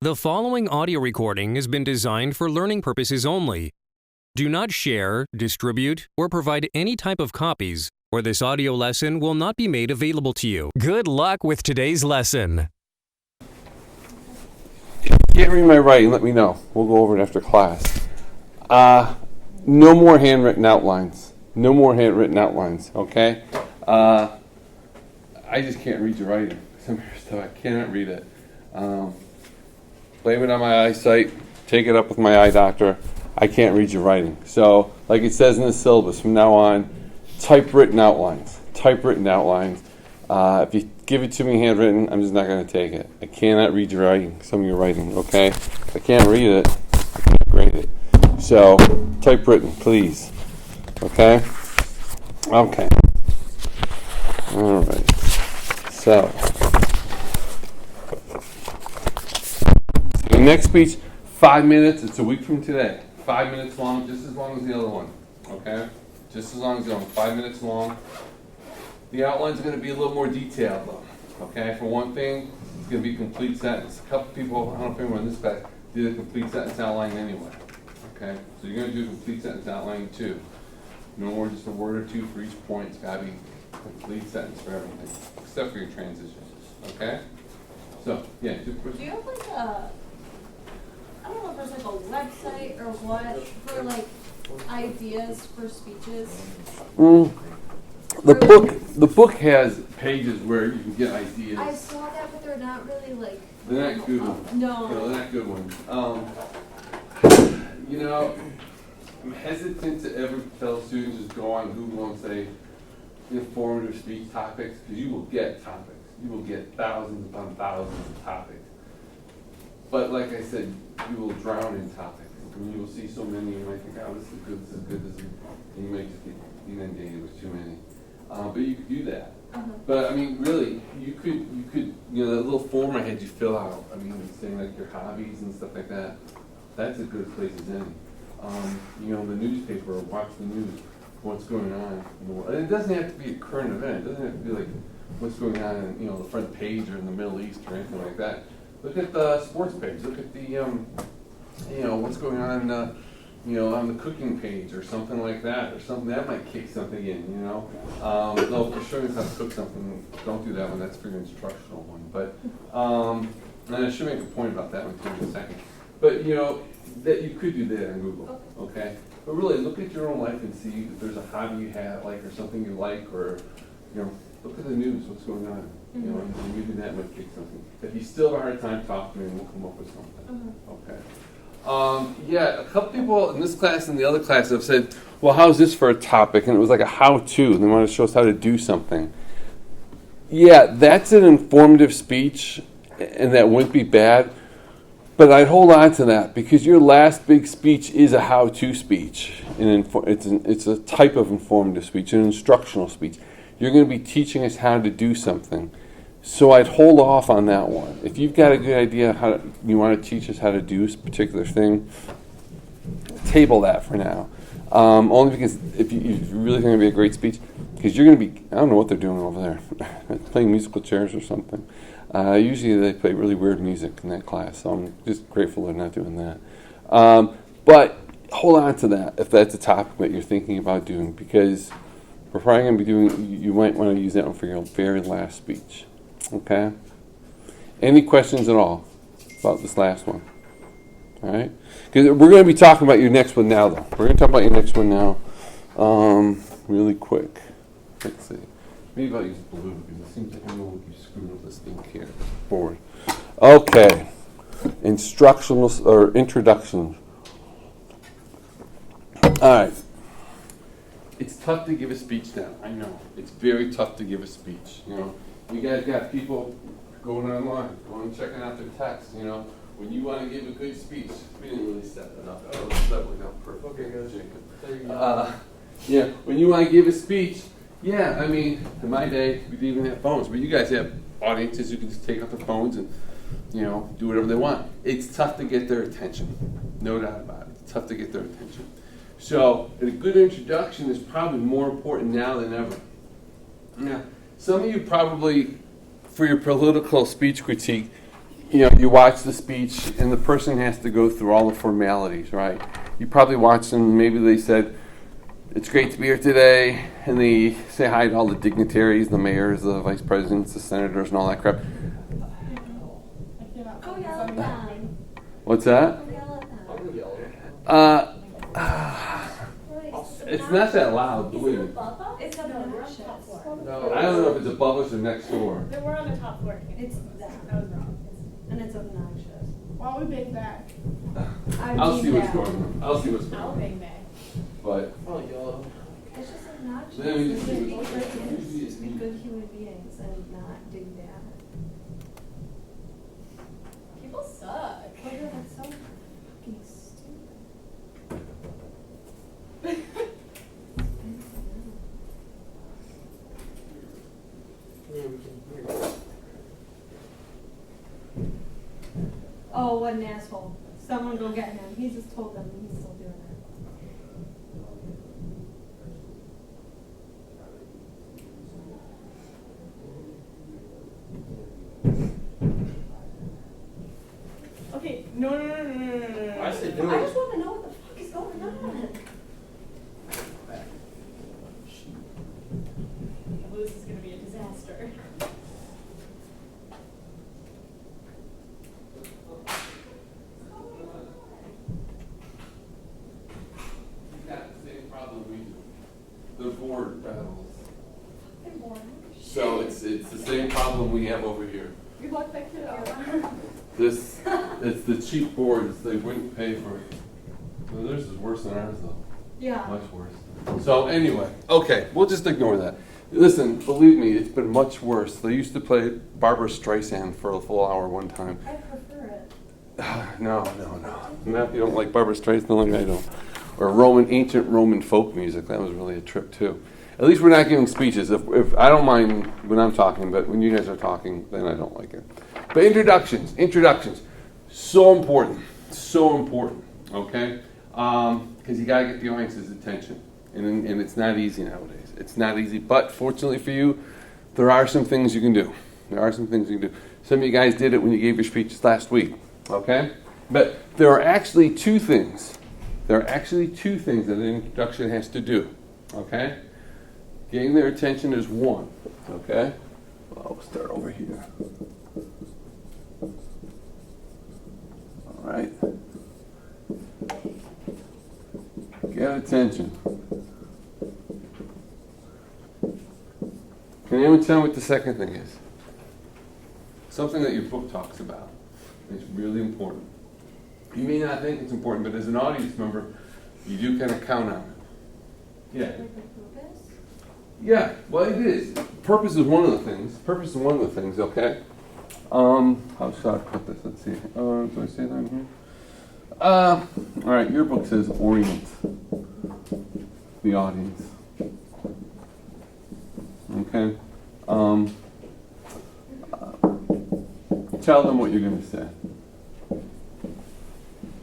The following audio recording has been designed for learning purposes only. Do not share, distribute, or provide any type of copies, or this audio lesson will not be made available to you. Good luck with today's lesson. If you can't read my writing, let me know. We'll go over it after class. No more handwritten outlines. No more handwritten outlines, okay? I just can't read your writing. Some of your stuff, I cannot read it. Blame it on my eyesight. Take it up with my eye doctor. I can't read your writing. So, like it says in the syllabus, from now on, typewritten outlines. Typewritten outlines. If you give it to me handwritten, I'm just not going to take it. I cannot read your writing, some of your writing, okay? If I can't read it, I can't grade it. So, typewritten, please. Okay? Okay. All right. So, the next speech, 5 minutes. It's a week from today. 5 minutes long, just as long as the other one. Okay? Just as long as the other one. 5 minutes long. The outline's going to be a little more detailed, though. Okay? For one thing, it's going to be a complete sentence. A couple people, I don't know if anyone in this class, did a complete sentence outline anyway. Okay? So you're going to do a complete sentence outline too. No more just a word or two for each point. It's got to be a complete sentence for everything, except for your transitions. Okay? So, yeah. Do you have like a, I don't know if there's like a website or what, for like ideas for speeches? The book has pages where you can get ideas. I saw that, but they're not really like. They're not good ones. No. No, they're not good ones. You know, I'm hesitant to ever tell students just go on Google and say informative speech topics, because you will get topics. You will get thousands upon thousands of topics. But like I said, you will drown in topics. I mean, you will see so many, you might think, oh, this is good, this is good, this is good. And you might just get inundated with too many. But you could do that. But I mean, really, you could, you know, that little form I had you fill out. I mean, saying like your hobbies and stuff like that. That's a good place as any. You know, the newspaper, or watch the news, what's going on. You know, and it doesn't have to be a current event. It doesn't have to be like what's going on in, you know, the front page or in the Middle East or anything like that. Look at the sports page. Look at the, you know, what's going on, you know, on the cooking page or something like that, or something that might kick something in. You know, no, for showing us how to cook something, don't do that one. That's for your instructional one. But and I should make a point about that one too in a second. But you know, that you could do that on Google, okay? But really, look at your own life and see if there's a hobby you have, like, or something you like, or you know, look at the news, what's going on. You know, and maybe that might kick something. If you still have a hard time, talk to me and we'll come up with something. Okay. Yeah, a couple people in this class and the other class have said, well, how's this for a topic? And it was like a how-to. They want to show us how to do something. Yeah, that's an informative speech, and that wouldn't be bad. But I'd hold on to that, because your last big speech is a how-to speech. And it's a type of informative speech, an instructional speech. You're going to be teaching us how to do something. So I'd hold off on that one. If you've got a good idea how you want to teach us how to do a particular thing, table that for now. Only because if you really think it'll be a great speech, because you're going to be, I don't know what they're doing over there, playing musical chairs or something. Usually they play really weird music in that class, so I'm just grateful they're not doing that. But hold on to that if that's a topic that you're thinking about doing, because we're probably going to be doing, you might want to use that one for your very last speech. Okay? Any questions at all about this last one? All right? Because we're going to be talking about your next one now, though. We're going to talk about your next one now really quick. Let's see. Maybe I'll use blue, because it seems like I know what you screwed up this thing here. Forward. Okay. Instructional, or introduction. All right. It's tough to give a speech now. I know. It's very tough to give a speech. You know, you guys got people going online, going checking out their text. You know, when you want to give a good speech, we didn't really set that up. Oh, that worked out perfect. Okay, go, Jacob. There you go. Yeah, when you want to give a speech, yeah, I mean, in my day, we didn't even have phones, but you guys have audiences who can just take out their phones and, you know, do whatever they want. It's tough to get their attention. No doubt about it. It's tough to get their attention. So, a good introduction is probably more important now than ever. Now, some of you probably, for your political speech critique, you watch the speech and the person has to go through all the formalities, right? You probably watched them, maybe they said, "It's great to be here today," and they say hi to all the dignitaries, the mayors, the vice presidents, the senators, and all that crap. Go yell at them. What's that? Go yell at them. It's not that loud, believe me. It's obnoxious. I don't know if it's above us or next door. Then we're on the top floor. It's that. I was wrong. And it's obnoxious. Why don't we bang back? I'll see what's going on. I'll see what's going I'll on. bang back. But It's just obnoxious. Then we Just just- be good, just be good human beings and not do that. People suck. Oh, yeah, that's so fucking stupid. Oh, what an asshole. Someone go get him. He just told them and he's still doing it. Okay, no. I said I do just it. want to know what the fuck is going on. Well, this is gonna be a disaster. You've got the same problem we do. The board battles. They're boring. So it's the same problem we have over here. Good luck that kid out. It's the cheap boards they wouldn't pay for. Well, theirs is worse than ours though. Yeah. Much worse. So anyway, okay, we'll just ignore that. Listen, believe me, it's been much worse. They used to play Barbara Streisand for a full hour one time. I prefer it. No. Not if you don't like Barbara Streisand, like I don't. Or ancient Roman folk music. That was really a trip too. At least we're not giving speeches. If I don't mind when I'm talking, but when you guys are talking, then I don't like it. But introductions. So important. Okay? Because you got to get the audience's attention. And it's not easy nowadays. It's not easy. But fortunately for you, there are some things you can do. Some of you guys did it when you gave your speeches last week. Okay? But there are actually two things. That an introduction has to do. Okay? Getting their attention is one. Okay? Well, I'll start over here. All right. Get attention. Can anyone tell me what the second thing is? Something that your book talks about. It's really important. You may not think it's important, but as an audience member, you do kind of count on it. Yeah. Like the purpose? Yeah, well, it is. Purpose is one of the things. Okay. How should I put this? Let's see. Do I say that in here? All right. Your book says orient the audience. Okay. Tell them what you're going to say.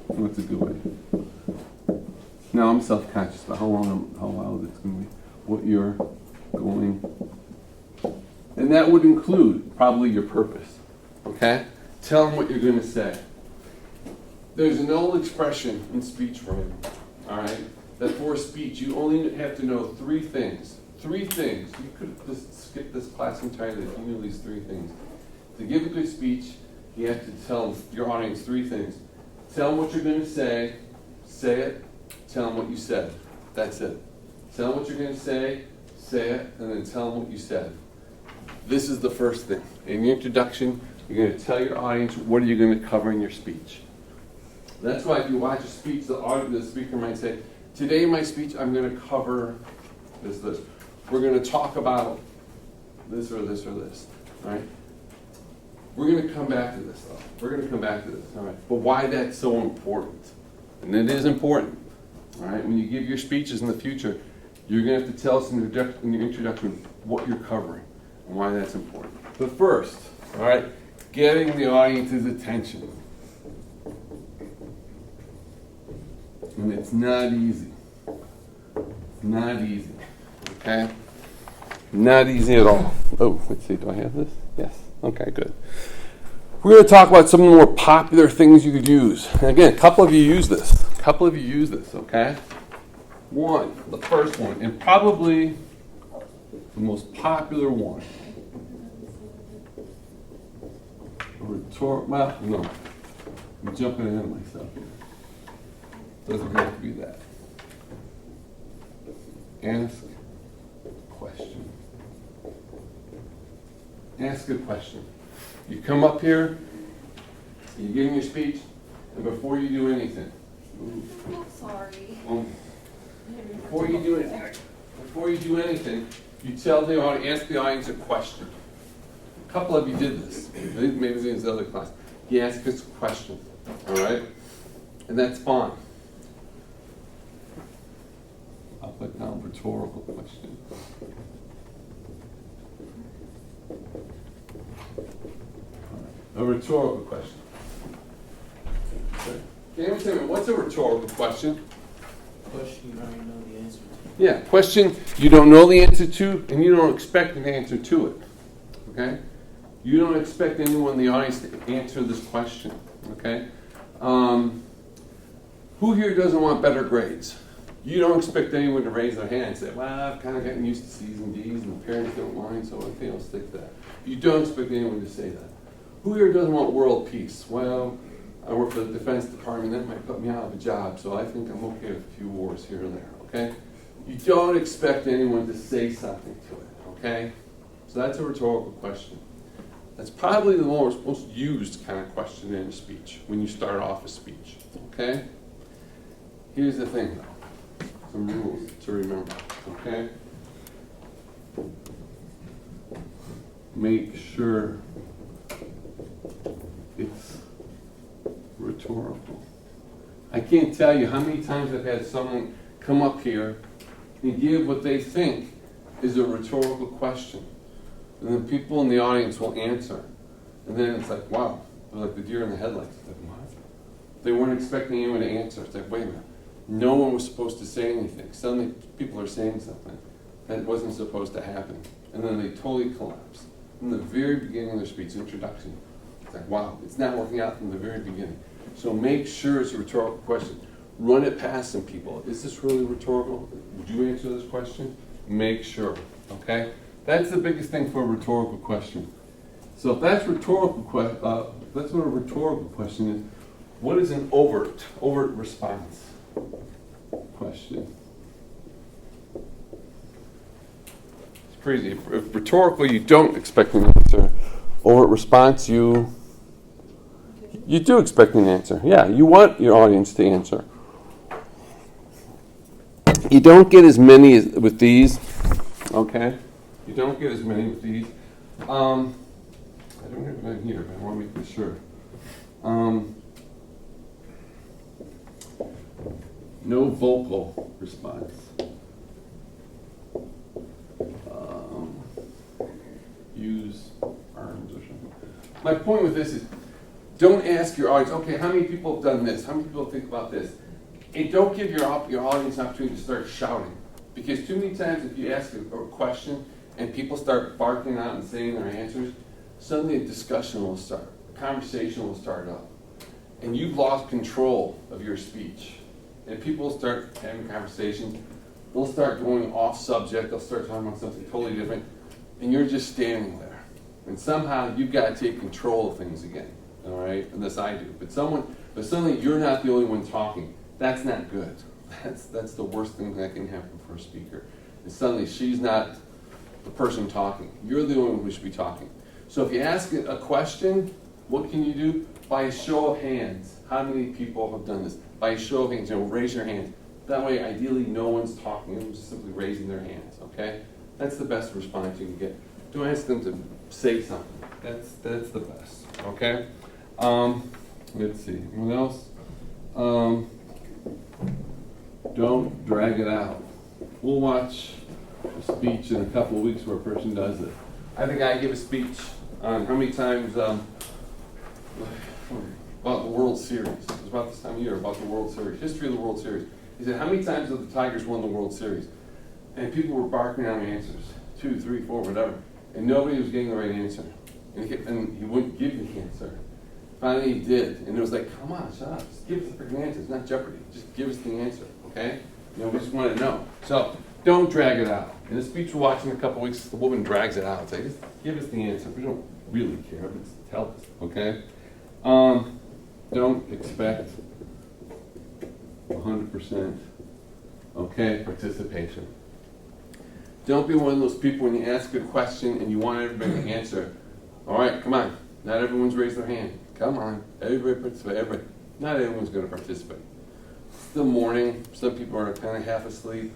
What's a good way? Now I'm self-conscious about how loud it's going to be. What you're going, and that would include probably your purpose. Okay? Tell them what you're going to say. There's an old expression in speech writing, all right, that for a speech you only have to know three things. You could just skip this class entirely if you knew these three things. To give a good speech, you have to tell your audience three things. Tell them what you're going to say it, tell them what you said. That's it. Tell them what you're going to say it, and then tell them what you said. This is the first thing. In your introduction, you're going to tell your audience what are you going to cover in your speech. That's why if you watch a speech, the speaker might say, today in my speech, I'm going to cover this. We're going to talk about this or this or this. All right? We're going to come back to this, though. All right? But why that's so important? And it is important. All right? When you give your speeches in the future, you're going to have to tell us in your introduction what you're covering and why that's important. But first, all right, getting the audience's attention. And it's not easy. Okay? Not easy at all. Oh, let's see, do I have this? Yes. Okay, good. We're going to talk about some of the more popular things you could use. And again, a couple of you use this. Okay? One, the first one, and probably the most popular one. Well, no. I'm jumping ahead of myself here. Doesn't have to be that. Ask a question. Ask a question. You come up here, you give me your speech, and before you do anything, Oh, sorry. before you do anything, you tell the audience, ask the audience a question. A couple of you did this. Maybe it was in the other class. You ask us a question, all right? And that's fine. I'll put down rhetorical question. A rhetorical question. Can you tell me, what's a rhetorical question? Question you already know the answer to. Yeah, question you don't know the answer to, and you don't expect an answer to it. Okay? You don't expect anyone in the audience to answer this question. Okay? Who here doesn't want better grades? You don't expect anyone to raise their hand and say, well, I've kind of gotten used to C's and D's, and the parents don't mind, so I think I'll stick to that. You don't expect anyone to say that. Who here doesn't want world peace? Well, I work for the Defense Department, that might put me out of a job, so I think I'm okay with a few wars here and there, okay? You don't expect anyone to say something to it, okay? So that's a rhetorical question. That's probably the most used kind of question in a speech, when you start off a speech, okay? Here's the thing, though. Some rules to remember, okay? Make sure it's rhetorical. I can't tell you how many times I've had someone come up here and give what they think is a rhetorical question. And then people in the audience will answer. And then it's like, wow, they're like the deer in the headlights. It's like, what? They weren't expecting anyone to answer. It's like, wait a minute. No one was supposed to say anything. Suddenly people are saying something that wasn't supposed to happen. And then they totally collapse. From the very beginning of their speech, introduction, it's like, wow, it's not working out from the very beginning. So make sure it's a rhetorical question. Run it past some people. Is this really rhetorical? Would you answer this question? Make sure, okay? That's the biggest thing for a rhetorical question. So if that's rhetorical, that's what a rhetorical question is. What is an overt response question? It's crazy. If rhetorical, you don't expect an answer. Overt response, you do expect an answer. Yeah, you want your audience to answer. You don't get as many with these, okay? You don't get as many with these. I don't have them here, but I want to make sure. No vocal response. Use arms or something. My point with this is, don't ask your audience, okay, how many people have done this? How many people think about this? And don't give your audience an opportunity to start shouting. Because too many times if you ask a question and people start barking out and saying their answers, suddenly a discussion will start. A conversation will start up. And you've lost control of your speech. And people will start having conversations. They'll start going off subject. They'll start talking about something totally different. And you're just standing there. And somehow you've got to take control of things again. All right? And this I do. But suddenly you're not the only one talking. That's not good. That's the worst thing that can happen for a speaker. And suddenly she's not the person talking. You're the only one who should be talking. So if you ask a question, what can you do? By a show of hands. How many people have done this? By a show of hands, raise your hands. That way, ideally, no one's talking. They're just simply raising their hands, okay? That's the best response you can get. Don't ask them to say something. That's the best, okay? Let's see. What else? Don't drag it out. We'll watch a speech in a couple of weeks where a person does it. I think I give a speech on how many times about the World Series. It was about this time of year, about the World Series, history of the World Series. He said, how many times have the Tigers won the World Series? And people were barking out answers, 2, 3, 4, whatever. And nobody was getting the right answer. And he wouldn't give you the answer. Finally he did, and it was like, come on, shut up, just give us the freaking answer. It's not Jeopardy. Just give us the answer, okay? You know, we just want to know. So don't drag it out. In the speech we're watching in a couple weeks, the woman drags it out. It's like, just give us the answer. We don't really care, but just tell us, okay? Don't expect 100%, okay, participation. Don't be one of those people when you ask a question and you want everybody to answer. All right, come on. Not everyone's raised their hand. Come on. Everybody participate. Everybody. Not everyone's going to participate. It's the morning. Some people are kind of half asleep.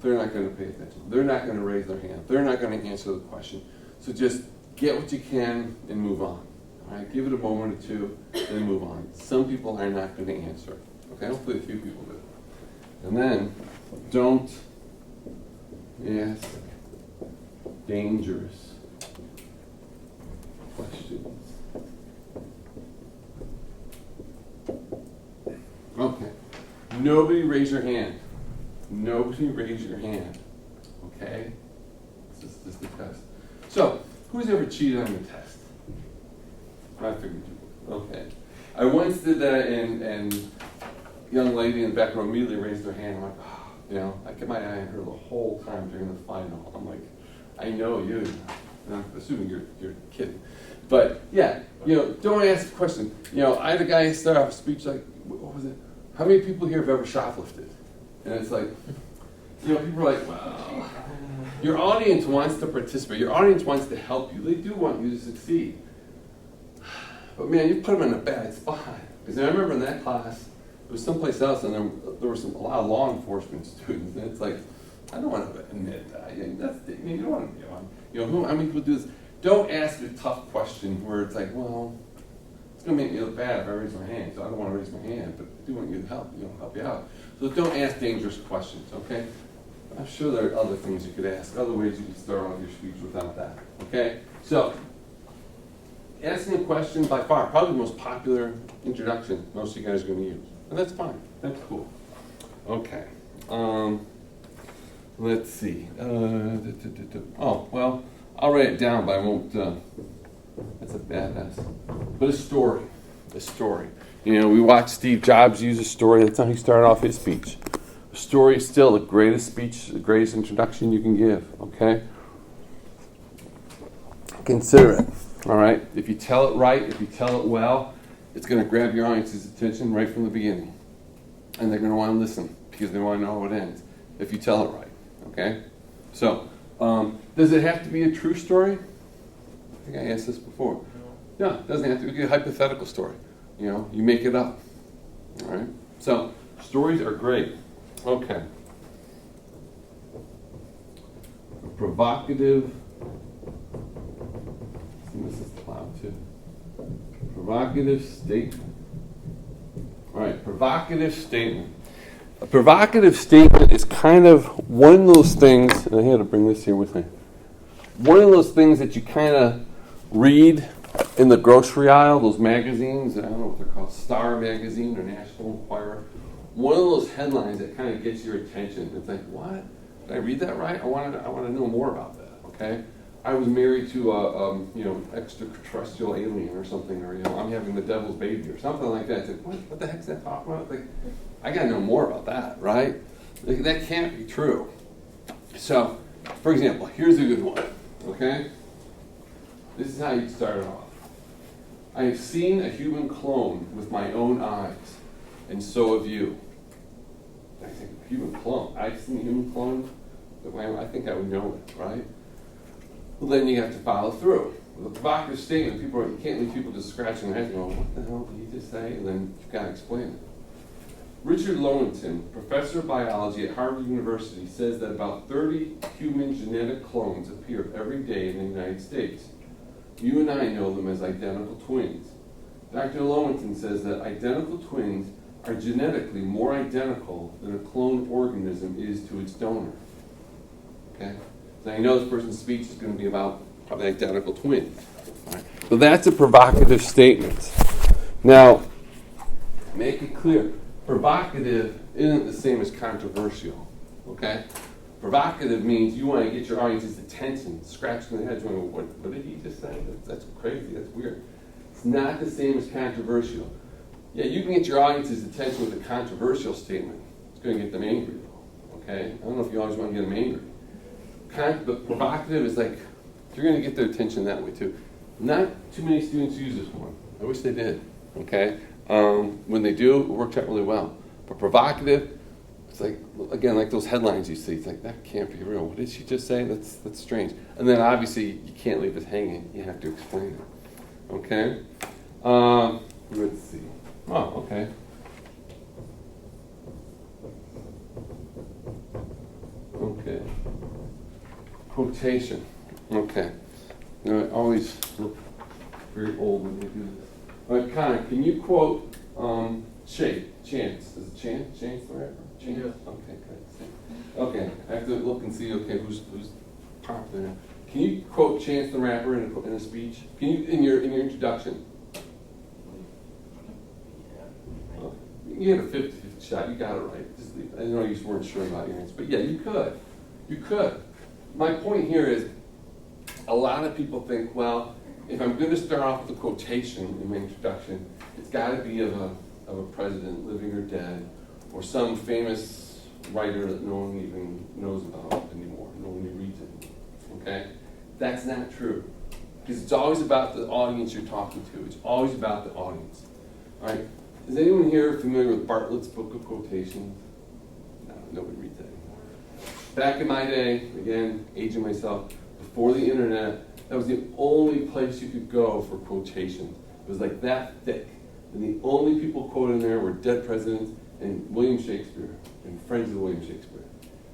They're not going to pay attention. They're not going to raise their hand. They're not going to answer the question. So just get what you can and move on. All right? Give it a moment or two, then move on. Some people are not going to answer. Okay? Hopefully a few people do. And then don't ask dangerous questions. Okay. Nobody raise your hand. Nobody raise your hand. Okay? This is the test. So, who's ever cheated on the test? I figured you would. Okay. I once did that, and a young lady in the back row immediately raised her hand. I'm like, oh, you know, I kept my eye on her the whole time during the final. I'm like, I know you. And I'm assuming you're kidding. But yeah, you know, don't ask the question. You know, I had a guy start off a speech like, what was it? How many people here have ever shoplifted? And it's like, you know, people are like, well, your audience wants to participate. Your audience wants to help you. They do want you to succeed. But man, you put them in a bad spot. Because I remember in that class, it was someplace else, and there were a lot of law enforcement students. And it's like, I don't want to admit that. You don't want to be on. You know, how many people do this? Don't ask a tough question where it's like, well, it's going to make me look bad if I raise my hand, so I don't want to raise my hand, but I do want you to help you out. So don't ask dangerous questions, okay? I'm sure there are other things you could ask, other ways you could start off your speech without that, okay? So, asking a question, by far, probably the most popular introduction most of you guys are going to use. And that's fine. That's cool. Okay. Let's see. Oh, well, I'll write it down, but I won't. That's a badass. But a story. A story. You know, we watched Steve Jobs use a story. That's how he started off his speech. A story is still the greatest speech, the greatest introduction you can give, okay? Consider it, all right? If you tell it right, if you tell it well, it's going to grab your audience's attention right from the beginning. And they're going to want to listen because they want to know how it ends if you tell it right, okay? So, does it have to be a true story? I think I asked this before. No, it doesn't have to be a hypothetical story. You know, you make it up, all right? So, stories are great. Okay. A provocative, this is loud too. Provocative statement. All right, provocative statement. A provocative statement is kind of one of those things, and I had to bring this here with me. One of those things that you kind of read in the grocery aisle, those magazines, I don't know what they're called, Star Magazine or National Enquirer. One of those headlines that kind of gets your attention. It's like, what? Did I read that right? I want to know more about that. Okay. I was married to a extraterrestrial alien or something, or I'm having the devil's baby or something like that. It's like, what the heck's that talking about? Like, I got to know more about that, right? Like, that can't be true. So, for example, here's a good one. Okay. This is how you start it off. I have seen a human clone with my own eyes, and so have you. I think human clone. I've seen a human clone. I think I would know it, right? Well, then you have to follow through. With a provocative statement, you can't leave people just scratching their heads going, what the hell did he just say? And then you've got to explain it. Richard Lowenthal, professor of biology at Harvard University, says that about 30 human genetic clones appear every day in the United States. You and I know them as identical twins. Dr. Lowenthal says that identical twins are genetically more identical than a cloned organism is to its donor. Okay? Now you know this person's speech is going to be about probably identical twins. Right? So that's a provocative statement. Now, make it clear, provocative isn't the same as controversial. Okay? Provocative means you want to get your audience's attention, scratching their heads, going, what did he just say? That's crazy, that's weird. It's It's not the same as controversial. Yeah, you can get your audience's attention with a controversial statement. It's going to get them angry, though. Okay? I don't know if you always want to get them angry. But provocative is like, you're going to get their attention that way too. Not too many students use this one. I wish they did. Okay? When they do, it works out really well. But provocative, it's like, again, like those headlines you see. It's like, that can't be real. What did she just say? That's strange. And then obviously, you can't leave it hanging. You have to explain it. Okay? Let's see. Oh, okay. Okay. Quotation. Okay. Now, I always look very old when they do this. All right, Connor, can you quote Chance? Is it Chance? Chance the rapper? Chance? Yeah. Okay, good. Okay, I have to look and see, okay, who's popular now. Can you quote Chance the rapper in a speech? Can you, in your introduction? You had a 50-50 shot. You got it right. Just leave. I know you weren't sure about your answer, but yeah, you could. You could. My point here is, a lot of people think, well, if I'm going to start off with a quotation in my introduction, it's got to be of a president, living or dead, or some famous writer that no one even knows about anymore. No one even reads it. Okay? That's not true. Because it's always about the audience you're talking to. It's always about the audience. All right? Is anyone here familiar with Bartlett's Book of Quotations? No, nobody reads that anymore. Back in my day, again, aging myself, before the internet, that was the only place you could go for quotations. It was like that thick. And the only people quoted in there were dead presidents and William Shakespeare and friends of William Shakespeare.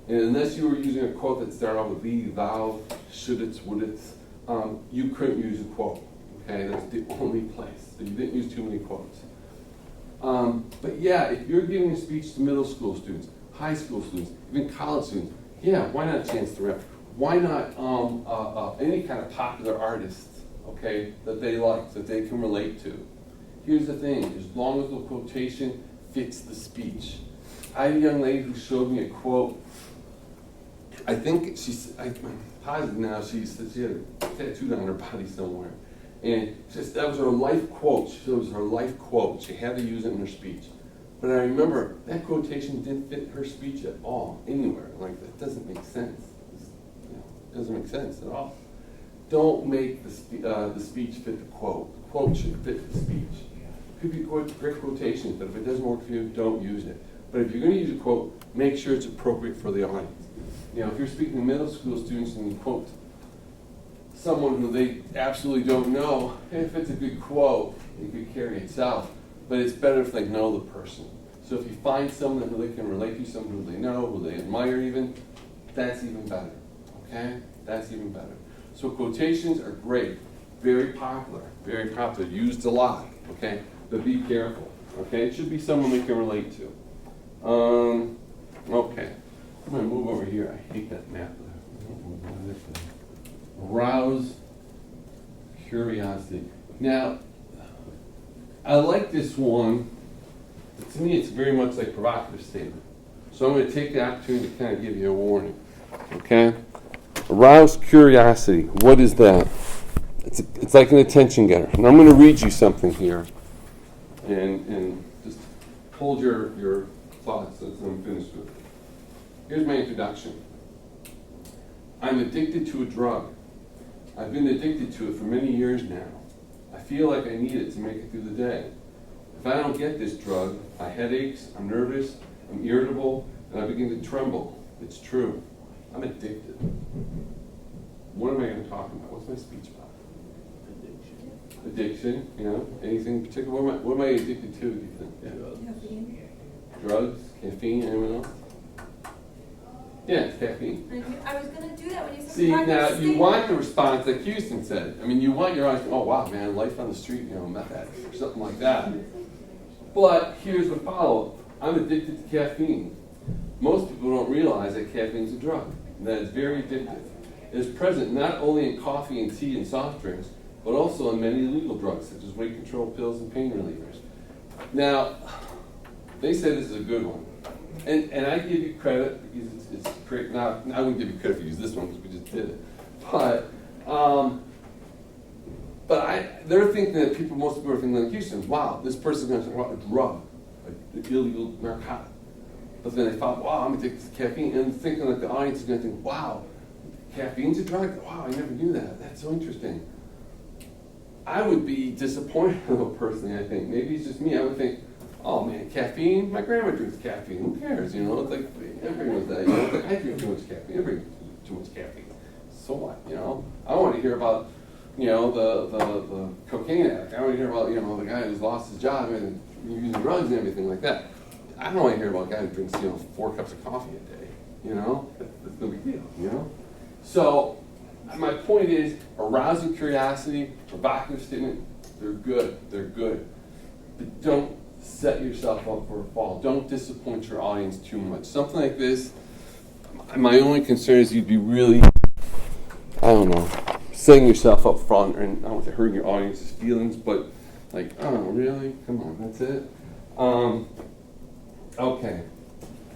And unless you were using a quote that started off with thee, thou, should'ts, would'ts, you couldn't use a quote. Okay, that's the only place. So you didn't use too many quotes. But yeah, if you're giving a speech to middle school students, high school students, even college students, yeah, why not Chance the Rapper? Why not any kind of popular artist, okay, that they like, that they can relate to? Here's the thing, as long as the quotation fits the speech. I had a young lady who showed me a quote. I think I'm positive now, she had a tattooed on her body somewhere. And that was her life quote. It was her life quote. She had to use it in her speech. But I remember that quotation didn't fit her speech at all, anywhere. Like, that doesn't make sense. It doesn't make sense at all. Don't make the speech fit the quote. The quote should fit the speech. It could be great quotations, but if it doesn't work for you, don't use it. But if you're going to use a quote, make sure it's appropriate for the audience. You know, if you're speaking to middle school students and you quote someone who they absolutely don't know, if it's a good quote, it could carry itself. But it's better if they know the person. So if you find someone who they can relate to, someone who they know, who they admire even, that's even better. Okay? That's even better. So quotations are great. Very popular. Very popular. Used a lot. Okay? But be careful. Okay? It should be someone they can relate to. Okay. I'm going to move over here. I hate that map there. Arouse curiosity. Now, I like this one. To me, it's very much like a provocative statement. So I'm going to take the opportunity to kind of give you a warning. Okay? Arouse curiosity. What is that? It's like an attention getter. And I'm going to read you something here. And just hold your thoughts as I'm finished with it. Here's my introduction. I'm addicted to a drug. I've been addicted to it for many years now. I feel like I need it to make it through the day. If I don't get this drug, I have headaches, I'm nervous, I'm irritable, and I begin to tremble. It's true. I'm addicted. What am I going to talk about? What's my speech about? Addiction, you know? Anything in particular? What am I addicted to, do you think? Yeah. Caffeine. Drugs? Caffeine? Anyone else? Yeah, it's caffeine. I was going to do that when you said See, now you want the response like Houston said. I mean, you want your audience to, oh wow, man, life on the street, you know, meth addict or something like that. But here's the follow-up. I'm addicted to caffeine. Most people don't realize that caffeine is a drug, and that it's very addictive. It is present not only in coffee and tea and soft drinks, but also in many illegal drugs, such as weight control pills and pain relievers. Now, they say this is a good one. And I give you credit because it's great. Now, I wouldn't give you credit if you use this one because we just did it. But But they're thinking that most people are thinking like Houston, wow, this person's going to talk about a drug, like the illegal narcotic. But then they thought, wow, I'm going to take this caffeine, and thinking that the audience is going to think, wow, caffeine's a drug? Wow, I never knew that. That's so interesting. I would be disappointed though, personally, I think. Maybe it's just me. I would think, oh man, caffeine? My grandma drinks caffeine. Who cares? You know, it's like everyone does that. You know, it's like, I drink too much caffeine. Everybody drinks too much caffeine. So what? You know, I want to hear about, you know, the cocaine addict. I want to hear about, you know, the guy who's lost his job and using drugs and everything like that. I don't want to hear about a guy who drinks, you know, 4 cups of coffee a day. You know, that's no big deal. You know, so my point is, arousing curiosity, provocative statement, they're good. They're good, but don't set yourself up for a fall. Don't disappoint your audience too much. Something like this, my only concern is you'd be really, I don't know, setting yourself up front, and I don't want to hurt your audience's feelings, but like, oh, really? Come on, that's it? Okay.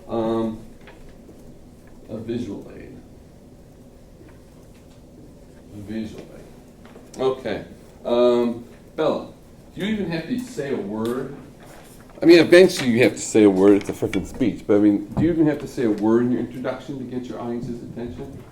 A visual aid. A visual aid. Okay. Bella, do you even have to say a word? I mean, eventually you have to say a word. It's a freaking speech. But I mean, do you even have to say a word in your introduction to get your audience's attention?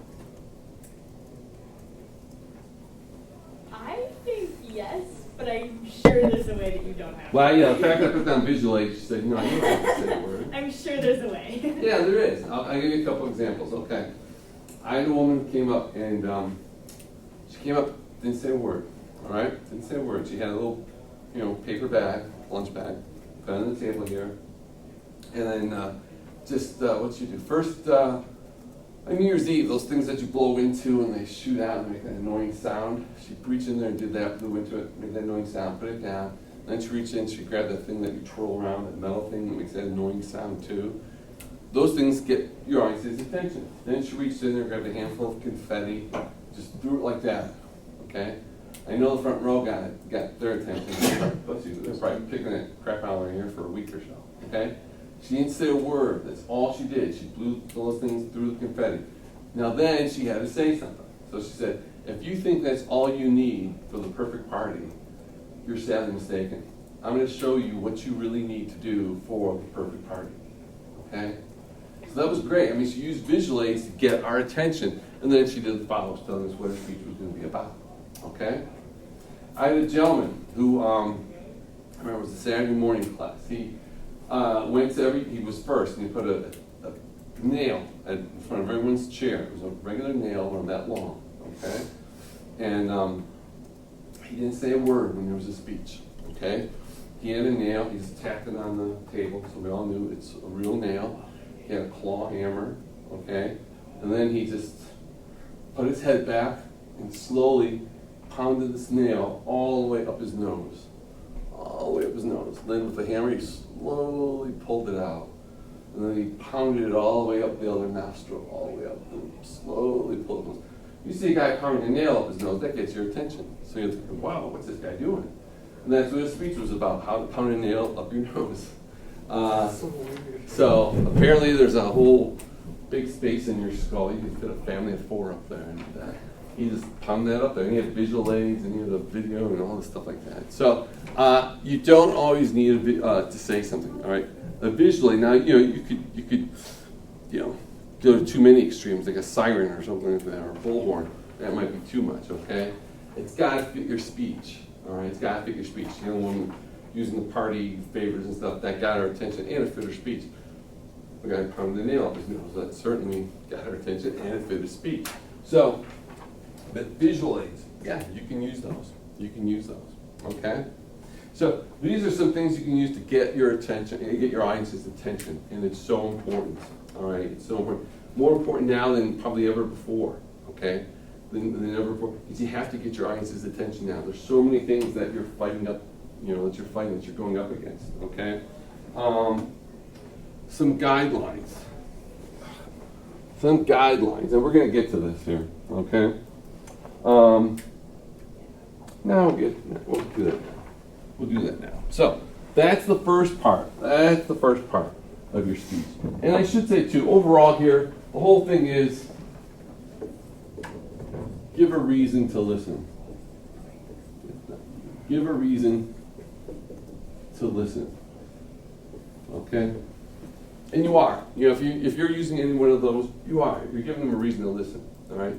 I think yes, but I'm sure there's a way that you don't have to. Well, yeah, the fact that I put down visual aid, she said, no, you don't have to say a word. I'm sure there's a way. Yeah, there is. I'll give you a couple examples. Okay. I had a woman who came up, and she came up, didn't say a word. All right? Didn't say a word. She had a little, you know, paper bag, lunch bag, put it on the table here. And then what'd she do? First, on New Year's Eve, those things that you blow into and they shoot out and make that annoying sound. She reached in there and did that, blew into it, made that annoying sound, put it down. Then she reached in, she grabbed that thing that you twirl around, that metal thing that makes that annoying sound too. Those things get your audience's attention. Then she reached in there, grabbed a handful of confetti, just threw it like that. Okay? I know the front row got their attention. But they're probably picking that crap out of her ear for a week or so. Okay? She didn't say a word. That's all she did. She blew those things through the confetti. Now then she had to say something. So she said, if you think that's all you need for the perfect party, you're sadly mistaken. I'm going to show you what you really need to do for the perfect party. Okay? So that was great. I mean, she used visual aids to get our attention. And then she did the follow-ups telling us what her speech was going to be about. Okay? I had a gentleman who, I remember it was a Saturday morning class. He he was first, and he put a nail in front of everyone's chair. It was a regular nail, around that long. Okay? And he didn't say a word when there was a speech. Okay? He had a nail. He just tapped it on the table, so we all knew it's a real nail. He had a claw hammer. Okay? And then he just put his head back and slowly pounded this nail all the way up his nose. All the way up his nose. Then with the hammer, he slowly pulled it out. And then he pounded it all the way up the other nostril, all the way up, and slowly pulled it. You see a guy pounding a nail up his nose, that gets your attention. So you're thinking, wow, what's this guy doing? And that's what his speech was about, how to pound a nail up your nose. So apparently there's a whole big space in your skull. You can fit a family of 4 up there. And he just pounded that up there. And he had visual aids, and he had a video and all this stuff like that. So you don't always need to say something, all right? Visually, now, you could go to too many extremes, like a siren or something like that, or a bullhorn. That might be too much, okay? It's got to fit your speech, all right? It's got to fit your speech. The young woman using the party favors and stuff, that got her attention, and it fit her speech. The guy pounded the nail up his nose, that certainly got her attention, and it fit his speech. So, but visual aids, yeah, you can use those. You can use those, okay? So these are some things you can use to get your attention, get your audience's attention, and it's so important, all right? It's so important. More important now than probably ever before, okay? Than ever before, because you have to get your audience's attention now. There's so many things that you're fighting up, that you're going up against, okay? Some guidelines. Some guidelines, and we're going to get to this here, okay? Now we'll do that now. We'll do that now. So that's the first part. That's the first part of your speech. And I should say too, overall here, the whole thing is give a reason to listen. give a reason to listen. Okay? And you are. You know, if you're using any one of those, you are. You're giving them a reason to listen. All right?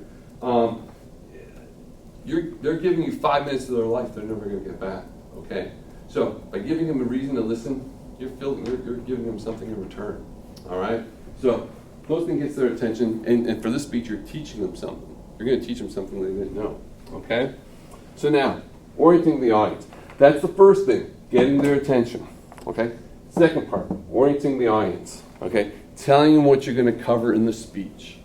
They're giving you 5 minutes of their life they're never going to get back. Okay? So by giving them a reason to listen, you're giving them something in return. All right? So close thing gets their attention, and for this speech, you're teaching them something. You're going to teach them something they didn't know. Okay? So now, orienting the audience. That's the first thing, getting their attention. Okay? Second part, orienting the audience. Okay? Telling them what you're going to cover in the speech.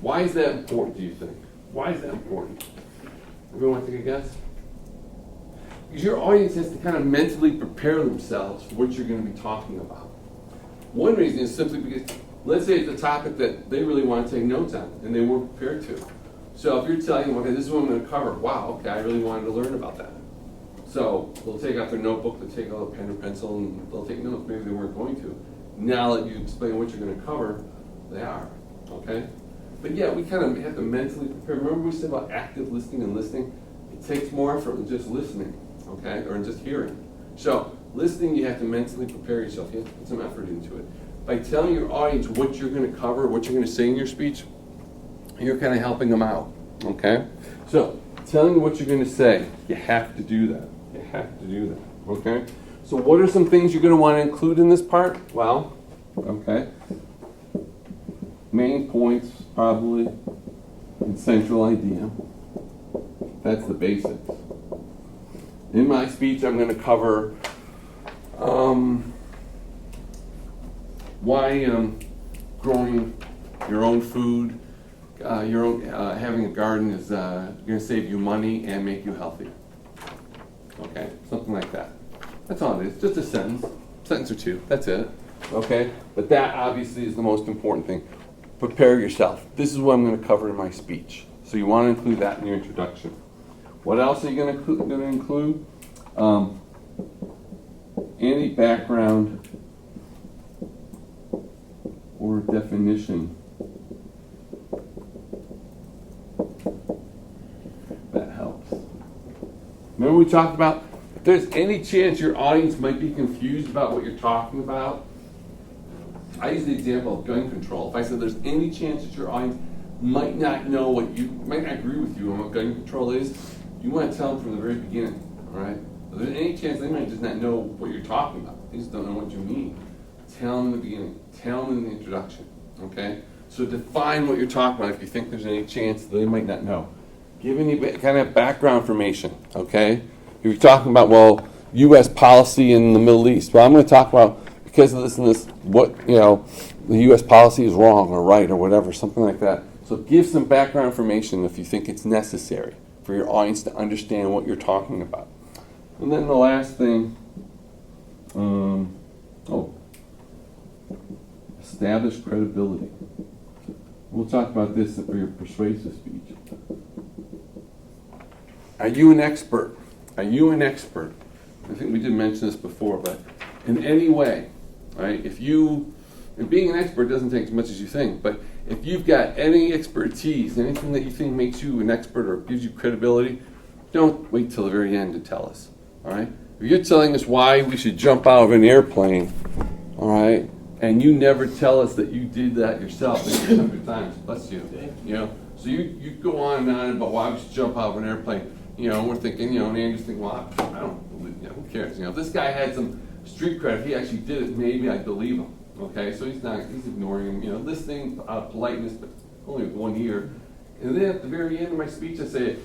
Why is that important, do you think? Why is that important? Everyone want to take a guess? Because your audience has to kind of mentally prepare themselves for what you're going to be talking about. One reason is simply because, let's say it's a topic that they really want to take notes on, and they weren't prepared to. So if you're telling them, okay, this is what I'm going to cover, wow, okay, I really wanted to learn about that. So they'll take out their notebook, they'll take out a pen or pencil, and they'll take notes. Maybe they weren't going to. Now that you explain what you're going to cover, they are, okay? But yeah, we kind of have to mentally prepare. Remember we said about active listening and listening? It takes more effort than just listening, okay, or just hearing. So listening, you have to mentally prepare yourself. You have to put some effort into it. By telling your audience what you're going to cover, what you're going to say in your speech, you're kind of helping them out, okay? So telling them what you're going to say, you have to do that. You have to do that, okay? So what are some things you're going to want to include in this part? Well, okay. Main points, probably, and central idea. That's the basics. In my speech, I'm going to cover why growing your own food, having a garden is going to save you money and make you healthy. Okay, something like that. That's all it is. Just a sentence or two. That's it. Okay, but that obviously is the most important thing. Prepare yourself. This is what I'm going to cover in my speech. So you want to include that in your introduction. What else are you going to include? Any background or definition that helps. Remember we talked about if there's any chance your audience might be confused about what you're talking about. I use the example of gun control. If I said there's any chance that your audience might not agree with you on what gun control is, you want to tell them from the very beginning, all right? If there's any chance they might just not know what you're talking about. They just don't know what you mean. Tell them in the beginning. Tell them in the introduction, okay? So define what you're talking about if you think there's any chance that they might not know. Give any kind of background information, okay? If you're talking about, well, U.S. policy in the Middle East, well, I'm going to talk about because of this and this, what, the U.S. policy is wrong or right or whatever, something like that. So give some background information if you think it's necessary for your audience to understand what you're talking about. And then the last thing, establish credibility. We'll talk about this for your persuasive speech. Are you an expert? Are you an expert? I think we did mention this before, but in any way, right? And being an expert doesn't take as much as you think, but if you've got any expertise, anything that you think makes you an expert or gives you credibility, don't wait till the very end to tell us, all right? If you're telling us why we should jump out of an airplane, all right, and you never tell us that you did that yourself 100 times, bless you, so you go on and on about why we should jump out of an airplane, we're thinking, and Andrew's thinking, well, I don't believe, who cares, if this guy had some street cred, if he actually did it, maybe I'd believe him. Okay, so he's ignoring him, listening out of politeness, but only with one ear. And then at the very end of my speech, I say,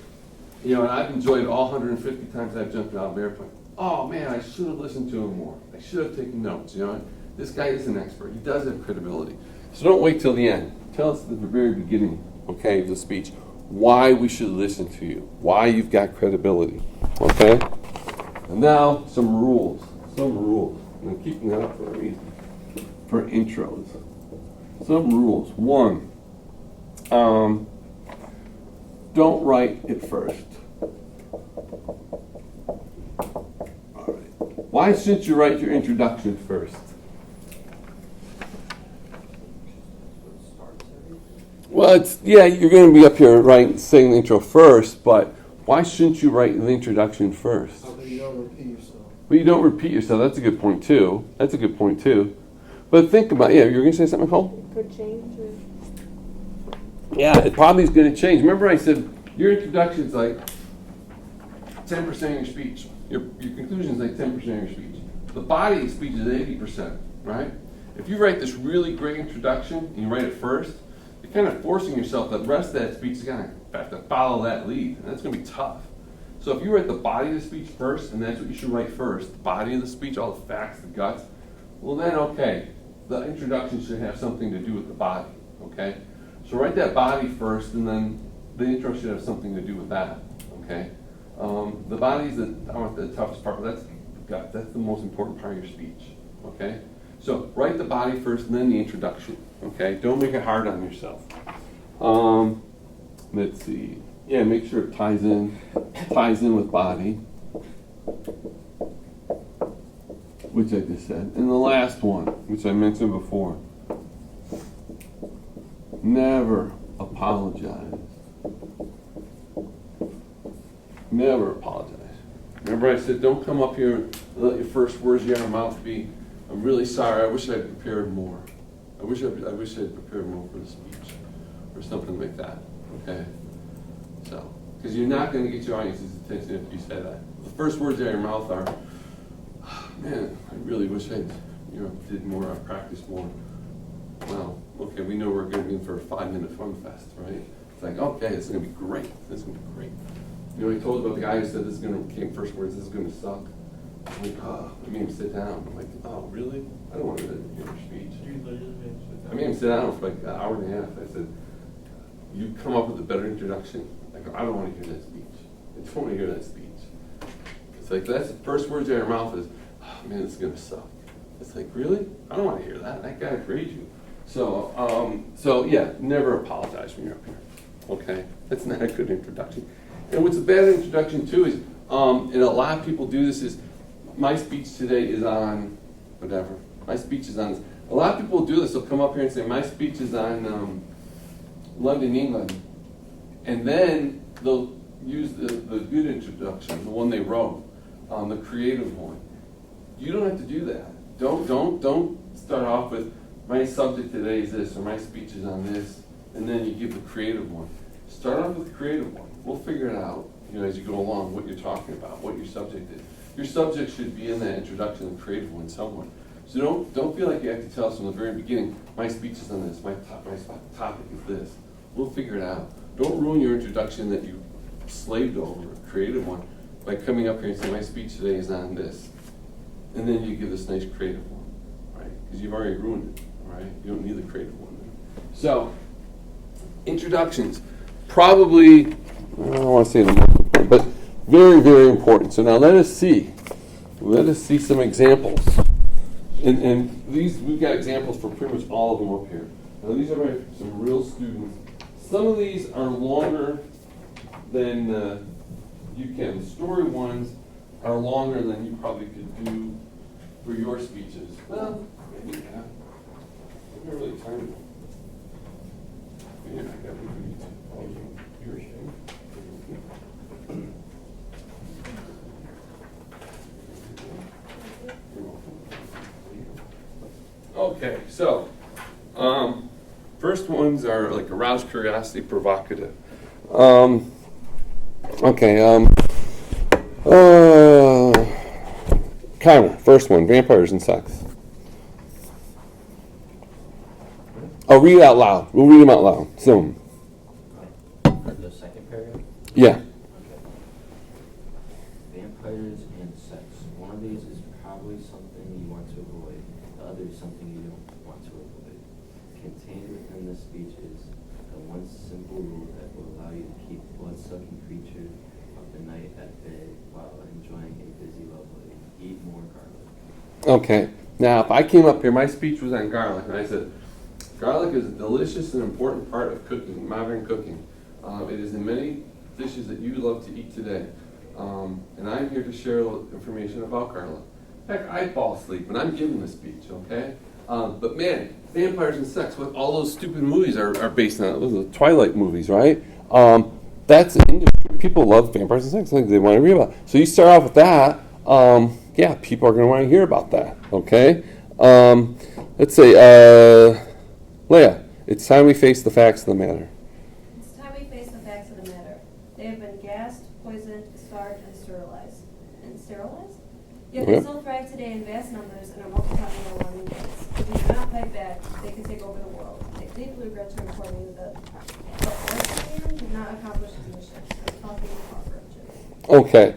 and I've enjoyed all 150 times I've jumped out of an airplane. Oh man, I should have listened to him more. I should have taken notes. This guy is an expert. He does have credibility. So don't wait till the end. Tell us at the very beginning, okay, of the speech, why we should listen to you, why you've got credibility. Okay? And now some rules. I'm keeping that up for a reason. For intros. Some rules. 1, don't write it first. All right. Why shouldn't you write your introduction first? Well, you're going to be up here saying the intro first, but why shouldn't you write the introduction first? Okay. don't repeat yourself. But you don't repeat yourself. That's a good point too. That's a good point too. But think about, yeah, you were going to say something, Nicole? Could change or... Yeah, it probably is going to change. Remember I said your introduction is like 10% of your speech. Your conclusion is like 10% of your speech. The body of speech is 80%, right? If you write this really great introduction and you write it first, you're kind of forcing yourself that the rest of that speech is going to have to follow that lead, and that's going to be tough. So if you write the body of the speech first, and that's what you should write first, the body of the speech, all the facts, the guts, well then, okay, the introduction should have something to do with the body, okay? So write that body first, and then the intro should have something to do with that, okay? The body is the toughest part, but that's the gut. That's the most important part of your speech, okay? So write the body first, and then the introduction, okay? Don't make it hard on yourself. Let's see. Yeah, make sure it ties in with body, which I just said. And the last one, which I mentioned before, never apologize. Never apologize. Remember I said, don't come up here and let your first words out of your mouth be, I'm really sorry, I wish I had prepared more. I wish I had prepared more for the speech, or something like that, okay? So, because you're not going to get your audience's attention if you say that. The first words out of your mouth are, oh, man, I really wish I did more, I practiced more. Well, okay, we know we're going to be in for a 5-minute fun fest, right? It's like, okay, this is going to be great. This is going to be great. You know, he told about the guy who said this is going to, came first words, this is going to suck. I'm like, oh, I made him sit down. I'm like, oh, really? I don't want to hear your speech. I made him sit down for like an hour and a half. I said, you come up with a better introduction. I go, I don't want to hear that speech. I don't want to hear that speech. It's like, that's the first words out of your mouth is, oh, man, this is going to suck. It's like, really? I don't want to hear that. That guy agreed you. So yeah, never apologize when you're up here. Okay? That's not a good introduction. And what's a bad introduction too is, and a lot of people do this, is my speech today is on whatever. My speech is on this. A lot of people do this. They'll come up here and say, my speech is on London, England. And then they'll use the good introduction, the one they wrote, the creative one. You don't have to do that. Don't start off with, my subject today is this, or my speech is on this, and then you give the creative one. Start off with the creative one. We'll figure it out, as you go along, what you're talking about, what your subject is. Your subject should be in that introduction, the creative one somewhere. So don't feel like you have to tell us from the very beginning, my speech is on this, my topic is this. We'll figure it out. Don't ruin your introduction that you slaved over, a creative one, by coming up here and saying, my speech today is on this. And then you give this nice creative one, right? Because you've already ruined it, right? You don't need the creative one then. So, introductions. Probably, I don't want to say the most important, but very, very important. So now let us see some examples. And these, we've got examples for pretty much all of them up here. Now these are some real students. Some of these are longer than you can. The story ones are longer than you probably could do for your speeches. Well, maybe yeah. I'm not really tired of them. Yeah, I got you're ashamed. Okay, so first ones are like arouse curiosity, provocative. Connor, first one, vampires and sex. I'll read it out loud. We'll read them out loud. So, the second paragraph? yeah. Okay. Vampires and sex. One of these is probably something you want to avoid. The other is something you don't want to avoid. Contained within this speech is the one simple rule that will allow you to keep blood-sucking creature of the night at bay while enjoying a busy love life. Eat more garlic. Okay. Now, if I came up here, my speech was on garlic, and I said, garlic is a delicious and important part of cooking, modern cooking. It is in many dishes that you love to eat today. And I'm here to share a little information about garlic. In fact, I fall asleep when I'm giving the speech, okay? But man, vampires and sex, what all those stupid movies are based on, those are the Twilight movies, right? That's an industry. People love vampires and sex, like they want to read about. So you start off with that, yeah, people are going to want to hear about that, okay? Let's say, Leah, it's time we face the facts of the matter. It's time we face the facts of the matter. They have been gassed, poisoned, starved, and sterilized. Yet they Yep. still thrive today in vast numbers and are multiplying in alarming ways. If we do not fight back, they can take over the world. I deeply regret to inform you that the did not accomplish its mission. I'm talking cockroaches. Okay,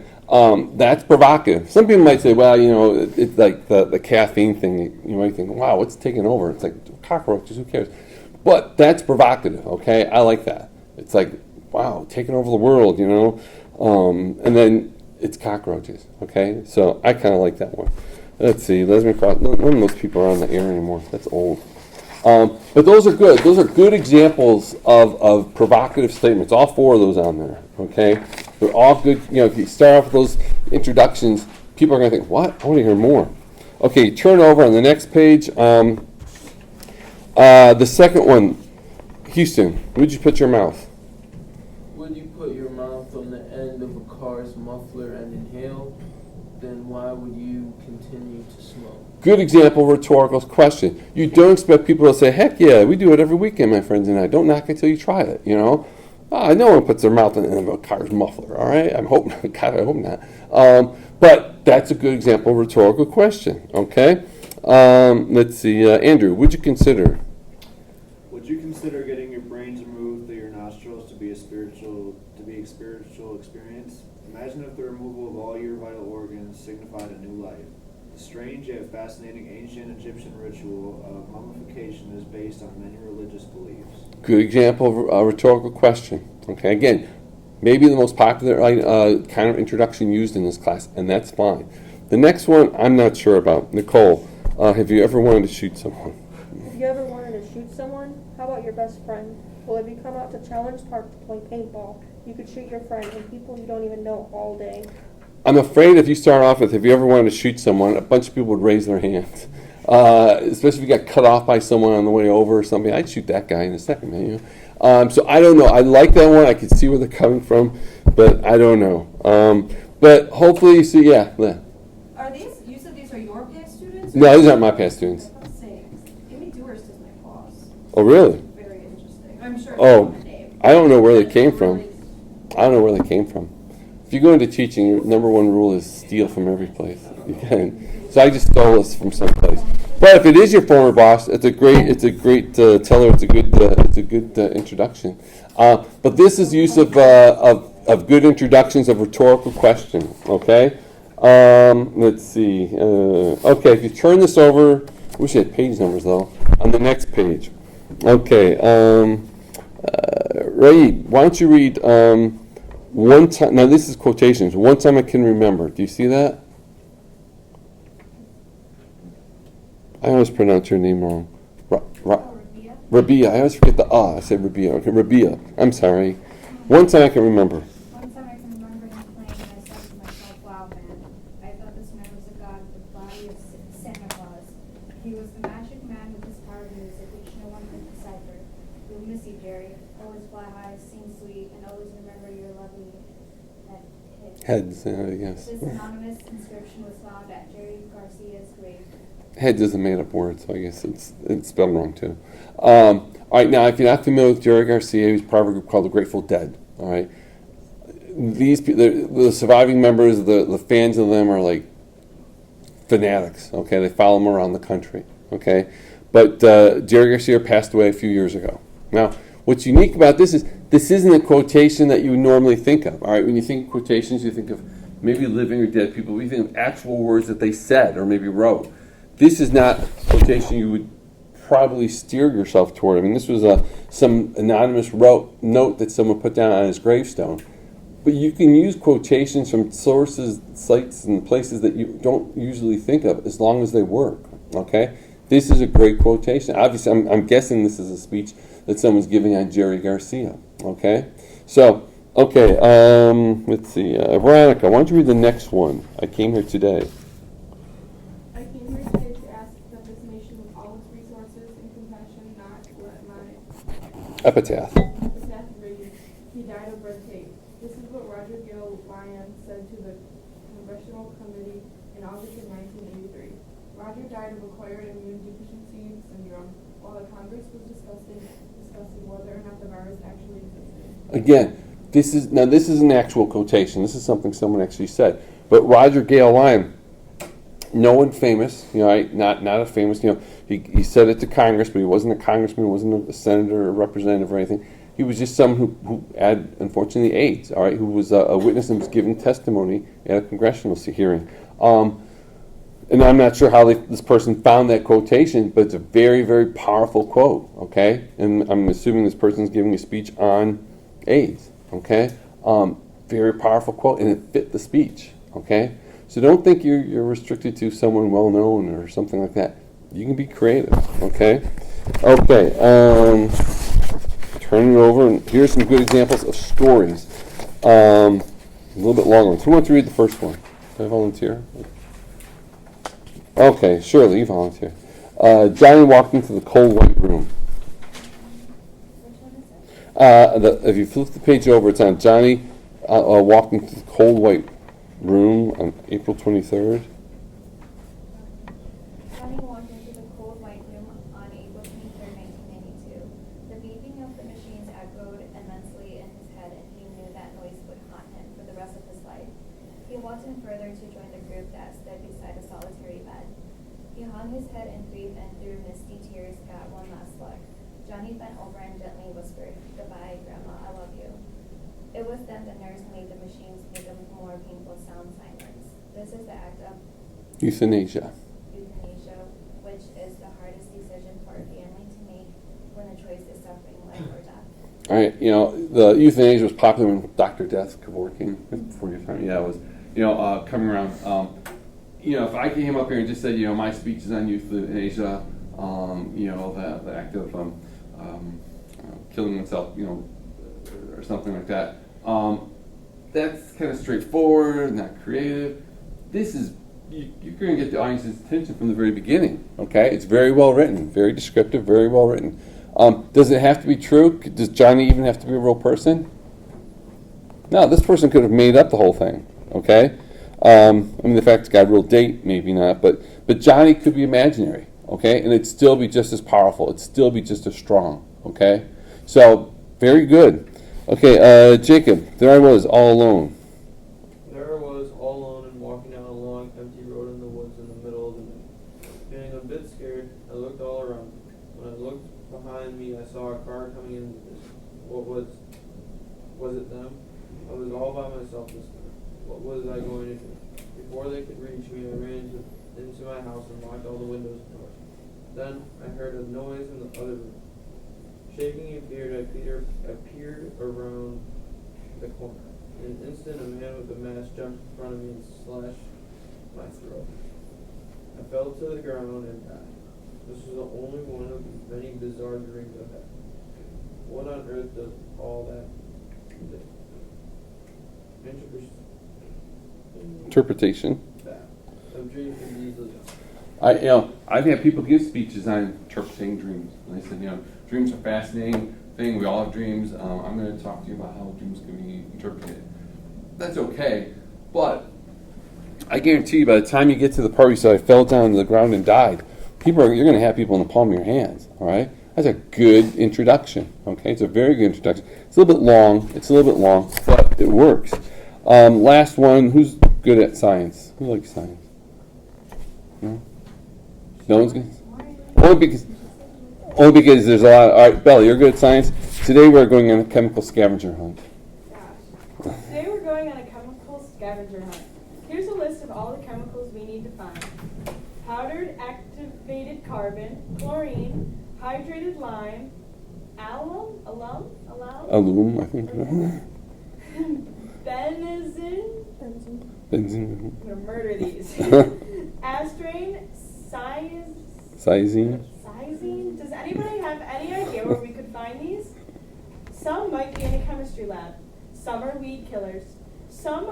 that's provocative. Some people might say, well, you know, it's like the caffeine thing. You might think, wow, what's taking over? It's like cockroaches, who cares? But that's provocative, okay? I like that. It's like, wow, taking over the world, you know? And then it's cockroaches, okay? So I kind of like that one. Let's see, Leslie Cross, none of those people are on the air anymore. That's old. But those are good. Those are good examples of provocative statements. All four of those on there, okay? They're all good. You know, if you start off with those introductions, people are going to think, what? I want to hear more. Okay, turn over on the next page. The second one, Houston, would you put your mouth? Would you put your mouth on the end of a car's muffler and inhale? Then why would you continue to smoke? Good example, rhetorical question. You don't expect people to say, heck yeah, we do it every weekend, my friends and I. Don't knock it till you try it, you know? No one puts their mouth in a car's muffler, all right? I'm hoping, God, I hope not. But that's a good example of rhetorical question, okay? Let's see, Andrew, would you consider? Would you consider getting your brains removed through your nostrils to be a spiritual experience? Imagine if the removal of all your vital organs signified a new life. The strange yet fascinating ancient Egyptian ritual of mummification is based on many religious beliefs. Good example of a rhetorical question. Okay, again, maybe the most popular kind of introduction used in this class, and that's fine. The next one, I'm not sure about. Nicole, have you ever wanted to shoot someone? Have you ever wanted to shoot someone? How about your best friend? Well, if you come out to Challenge Park to play paintball, you could shoot your friend and people you don't even know all day. I'm afraid if you start off with, have you ever wanted to shoot someone, a bunch of people would raise their hands. Especially if you got cut off by someone on the way over or something. I'd shoot that guy in a second, man. You know? So I don't know. I like that one. I can see where they're coming from, but I don't know. But hopefully you see, yeah. Are these, you said these are your past students? No, these aren't my past students. I was saying, Amy Dewhurst is my boss. Oh, really? Very interesting. I'm sure Oh, it's my name. I don't know where they came from. I don't know where they came from. If you go into teaching, your number one rule is steal from every place you can. So I just stole this from someplace. But if it is your former boss, it's a great tell her it's a good introduction. But this is use of good introductions of rhetorical questions. Okay. Let's see. Okay, if you turn this over, I wish I had page numbers though. On the next page. Okay. Raid, why don't you read one time? Now this is quotations. One time I can remember. Do you see that? I always pronounce her name wrong. Rabia. I always forget the I said Rabia. Okay, Rabia. I'm sorry. One time I can remember. One time I can remember him playing and I said to myself, wow, man, I thought this man was a god with the body of Santa Claus. He was the magic man with his power of music, which no one could decipher. You'll miss you, Jerry. Always fly high, sing sweet, and always remember your lovely Heads, yes. This anonymous inscription was found at Jerry Garcia's grave. Heads is a made-up word, so I guess it's spelled wrong too. All right, now if you're not familiar with Jerry Garcia, he's part of a group called the Grateful Dead. All right, these the surviving members, the fans of them are like fanatics. Okay, they follow them around the country. Okay, but Jerry Garcia passed away a few years ago. Now, what's unique about this is this isn't a quotation that you would normally think of. All right, when you think of quotations, you think of maybe living or dead people. We think of actual words that they said or maybe wrote. This is not a quotation you would probably steer yourself toward. I mean, this was some anonymous note that someone put down on his gravestone. But you can use quotations from sources, sites, and places that you don't usually think of as long as they work. Okay? This is a great quotation. Obviously, I'm guessing this is a speech that someone's giving on Jerry Garcia. Okay? So, okay, let's see. Veronica, why don't you read the next one? I came here today. I came here today to ask that this nation with all its resources and compassion not let my Epitaph. read. He died of red tape. This is what Roger Gill Lyon said to the Congressional Committee in August of 1983. Roger died of acquired immune deficiency syndrome while the Congress was discussing whether or not the virus actually existed. Again, this is an actual quotation. This is something someone actually said. But Roger Gale Lyon, no one famous, right? Not a famous, he said it to Congress, but he wasn't a congressman, he wasn't a senator or a representative or anything. He was just someone who had, unfortunately, AIDS, all right, who was a witness and was giving testimony at a congressional hearing. And I'm not sure how this person found that quotation, but it's a very, very powerful quote, okay? And I'm assuming this person's giving a speech on AIDS, okay? Very powerful quote, and it fit the speech, okay? So don't think you're restricted to someone well-known or something like that. You can be creative, okay? Okay, turning it over, and here's some good examples of stories. A little bit longer ones. Who wants to read the first one? Can I volunteer? Okay, Shirley, you volunteer. Johnny walked into the cold white room. Which one is it? If you flip the page over, it's on Johnny walked into the cold white room on April 23rd. Johnny walked into the cold white room on April 23rd, 1992. The beeping of the machines echoed immensely in his head, and he knew that noise would haunt him for the rest of his life. He walked in further to join the group that stood beside a solitary bed. He hung his head and breathed, and through misty tears got one last look. Johnny bent over and gently whispered, "Goodbye, Grandma, I love you." It was then the nurse made the machines make a more painful sound silence. This is the act of Euthanasia. euthanasia, which is the hardest decision for a family to make when the choice is suffering life or death. All right, the euthanasia was popular when Dr. Death Kevorkian, before your time, it was, coming around. If I came up here and just said, my speech is on euthanasia, the act of killing oneself, or something like that, that's kind of straightforward, not creative. This is, you're going to get the audience's attention from the very beginning, okay? It's very well written, very descriptive, very well written. Does it have to be true? Does Johnny even have to be a real person? No, this person could have made up the whole thing, okay? The fact it's got a real date, maybe not, but Johnny could be imaginary, okay? And it'd still be just as powerful. It'd still be just as strong, okay? So, very good. Okay, Jacob, there I was, all alone. There I was, all alone and walking down a long, empty road in the woods in the middle of the night. Feeling a bit scared, I looked all around me. When I looked behind me, I saw a car coming in the distance. What was it them? I was all by myself this time. What was I going to do? Before they could reach me, I ran into my house and locked all the windows and doors. Then I heard a noise in the other room. Shaking in fear, I peered around the corner. In an instant, a man with a mask jumped in front of me and slashed my throat. I fell to the ground and died. This was the only one of many bizarre dreams I've had. What on earth does all that do? Interpretation. Of dreams can be easily done. I've had people give speeches on interpreting dreams. And they said, dreams are a fascinating thing. We all have dreams. I'm going to talk to you about how dreams can be interpreted. That's okay, but I guarantee you, by the time you get to the part where you said I fell down to the ground and died, you're going to have people in the palm of your hands. All right, that's a good introduction. Okay, it's a very good introduction. It's a little bit long. But it works. Last one. Who's good at science? Who likes science? No one's good. Only because there's a lot. All right, Bella, you're good at science. Today we're going on a chemical scavenger hunt. Today we're going on a chemical scavenger hunt. Here's a list of all the chemicals we need to find. Powdered activated carbon, chlorine, hydrated lime, alum, Alum, I think. benzene. Benzene. I'm gonna murder these. Astrane, Sizine. Sizine? Does anybody have any idea where we could find these? Some might be in a chemistry lab. Some are weed killers. Some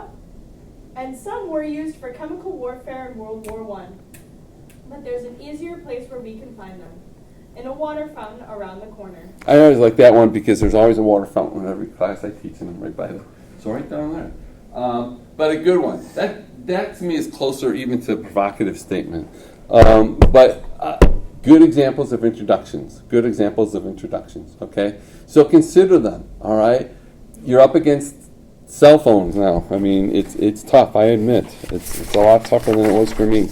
were used for chemical warfare in World War I. But there's an easier place where we can find them. In a water fountain around the corner. I always like that one because there's always a water fountain in every class I teach, and I'm right by them. So right down there. But a good one. that to me is closer even to a provocative statement. But good examples of introductions. Good examples of introductions, okay? So consider them, all right? You're up against cell phones now. I mean, it's tough, I admit. It's a lot tougher than it was for me.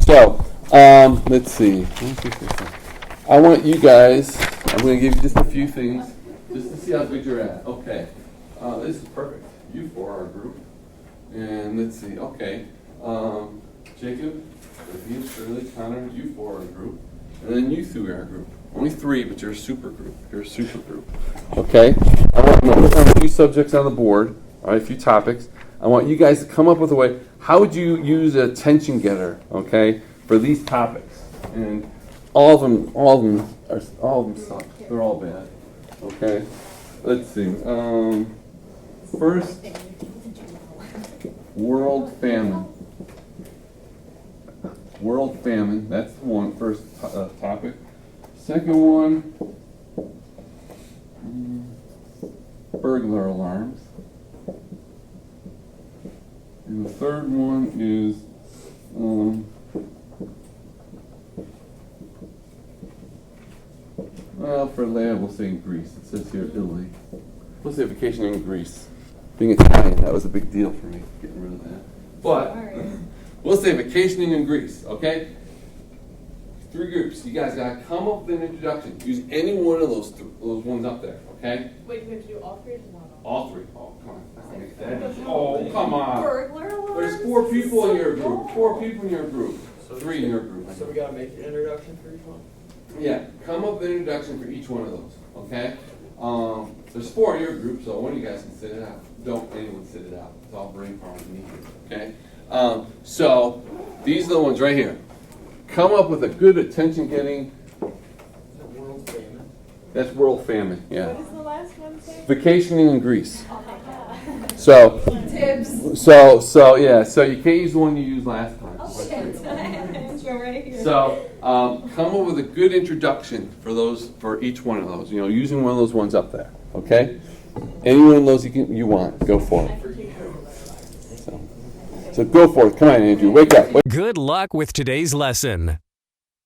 So, let's see. I want you guys, I'm going to give you just a few things, just to see how good you're at. Okay. This is perfect. You four are a group. And let's see, okay. Jacob, Vivian, Shirley, Connor, you four are a group. And then you three are a group. Only three, but you're a super group. You're a super group. Okay? I want to note on a few subjects on the board, all right, a few topics. I want you guys to come up with a way, how would you use a attention getter, okay, for these topics? And all of them suck. They're all bad. Okay? Let's see. First, world famine. World famine, that's one, first topic. Second one, burglar alarms. And the third one is well, for land, we'll say in Greece. It says here Italy. We'll say vacationing in Greece. Being Italian, that was a big deal for me, getting rid of that. But we'll say vacationing in Greece, okay? Three groups. You guys got to come up with an introduction. Use any one of those ones up there, okay? Wait, do we have to do all three or just one of them? All three. Oh, come on. That's not make that easy. Oh, come on. Burglar alarms? There's 4 people in your group. So 4 people in your group. So 3 in your group. So we gotta make an introduction for each one? Yeah, come up with an introduction for each one of those, okay? There's 4 in your group, so one of you guys can sit it out. Don't anyone sit it out. It's all brain power to me here, okay? So these are the ones right here. Come up with a good attention-getting. World famine. That's world famine, yeah. What is the last one say? Vacationing in Greece. Oh my god. So, Tips. so yeah. So you can't use the one you used last time. Oh shit. Go right here. So come up with a good introduction for each one of those. You know, using one of those ones up there. Okay. Any one of those you want, go for it. So go for it. Come on, Andrew. Wake up. Good luck with today's lesson.